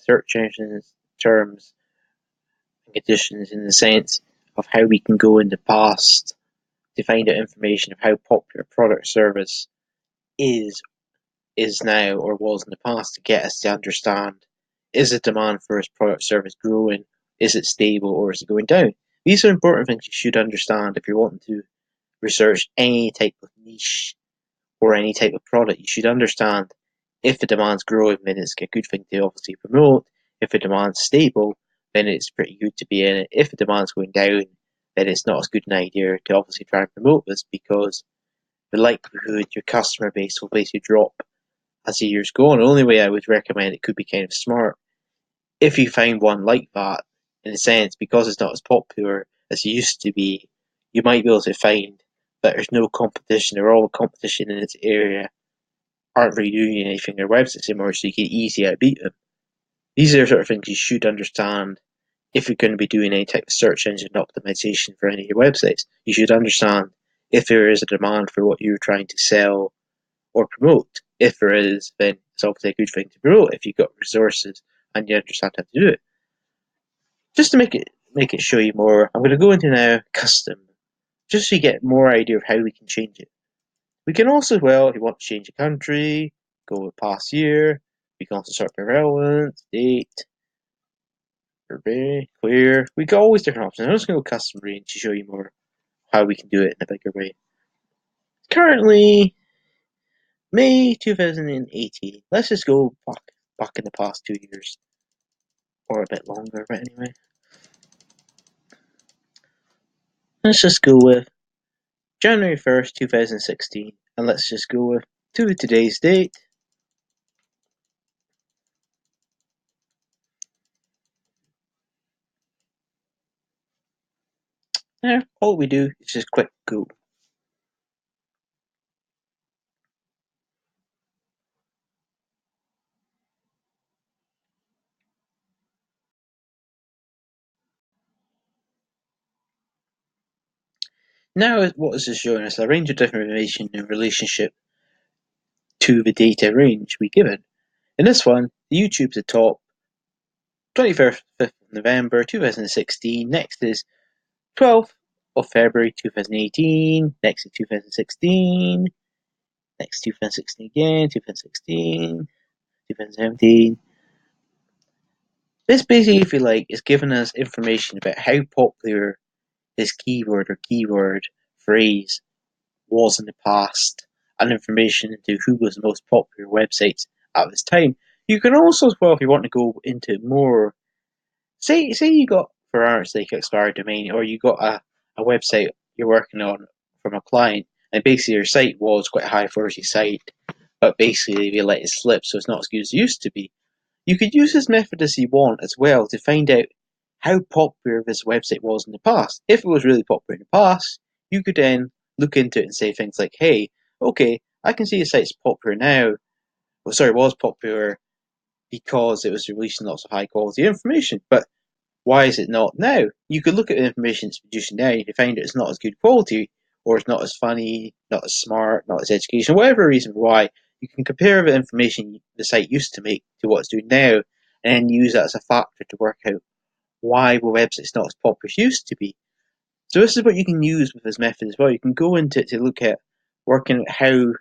search engines terms and conditions in the sense of how we can go in the past to find out information of how popular a product service is is now or was in the past to get us to understand, is the demand for this product service growing? Is it stable or is it going down? These are important things you should understand if you're wanting to research any type of niche or any type of product. You should understand if the demand's growing, then it's a good thing to obviously promote. If the demand's stable, then it's pretty good to be in it. If the demand's going down, then it's not as good an idea to obviously try and promote this because the likelihood your customer base will basically drop as the years go on. The only way I would recommend it could be kind of smart. If you find one like that, in a sense, because it's not as popular as it used to be, you might be able to find that there's no competition, or all the competition in its area aren't really doing anything. Their websites anymore, so you can easily outbeat them. These are the sort of things you should understand if you're going to be doing any type of search engine optimization for any of your websites. You should understand if there is a demand for what you're trying to sell or promote. If there is, then it's obviously a good thing to promote if you've got resources and you understand how to do it. Just to make it show you more, I'm going to go into now custom, just so you get more idea of how we can change it. We can also, well, if you want to change a country, go with past year. We can also sort by relevance, date, survey, clear. We got always different options. I'm just going to go custom range to show you more how we can do it in a bigger way. Currently, May 2018. Let's just go back in the past 2 years. Or a bit longer, but anyway. Let's just go with January 1st, 2016. And let's just go with today's date. Now, all we do is just click go. Now, what is this showing us? A range of different information in relationship to the data range we given. In this one, the YouTube's at the top, 21st of November 2016. Next is 12th of February 2018. Next is 2016. Next 2016 again, 2016, 2017. This basically, if you like, is giving us information about how popular this keyword or keyword phrase was in the past, and information into who was the most popular websites at this time. You can also, as well, if you want to go into more, say you got, for our sake, expired domain, or you got a website you're working on from a client, and basically your site was quite a high authority site, but basically they let it slip, so it's not as good as it used to be. You could use this method as you want as well to find out how popular this website was in the past. If it was really popular in the past, you could then look into it and say things like, hey, okay, I can see a site's popular now. Well, sorry, was popular because it was releasing lots of high quality information, but why is it not now? You could look at the information it's producing now and you find it's not as good quality, or it's not as funny, not as smart, not as educational, whatever reason why. You can compare the information the site used to make to what it's doing now, and then use that as a factor to work out why the website's not as popular as it used to be. So this is what you can use with this method as well. You can go into it to look at working out how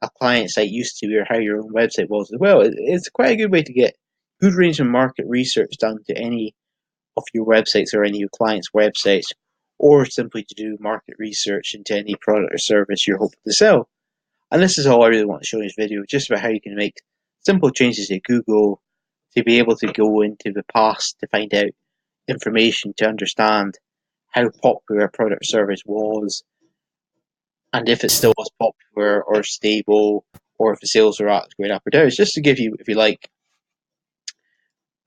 a client site used to be or how your own website was as well. It's quite a good way to get good range of market research done to any of your websites or any of your clients' websites, or simply to do market research into any product or service you're hoping to sell. And this is all I really want to show in this video, just about how you can make simple changes to Google to be able to go into the past to find out information to understand how popular a product or service was, and if it still was popular or stable, or if the sales are at going up or down. It's just to give you, if you like,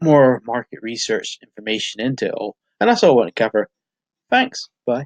more market research information into it all. And that's all I want to cover. Thanks. Bye.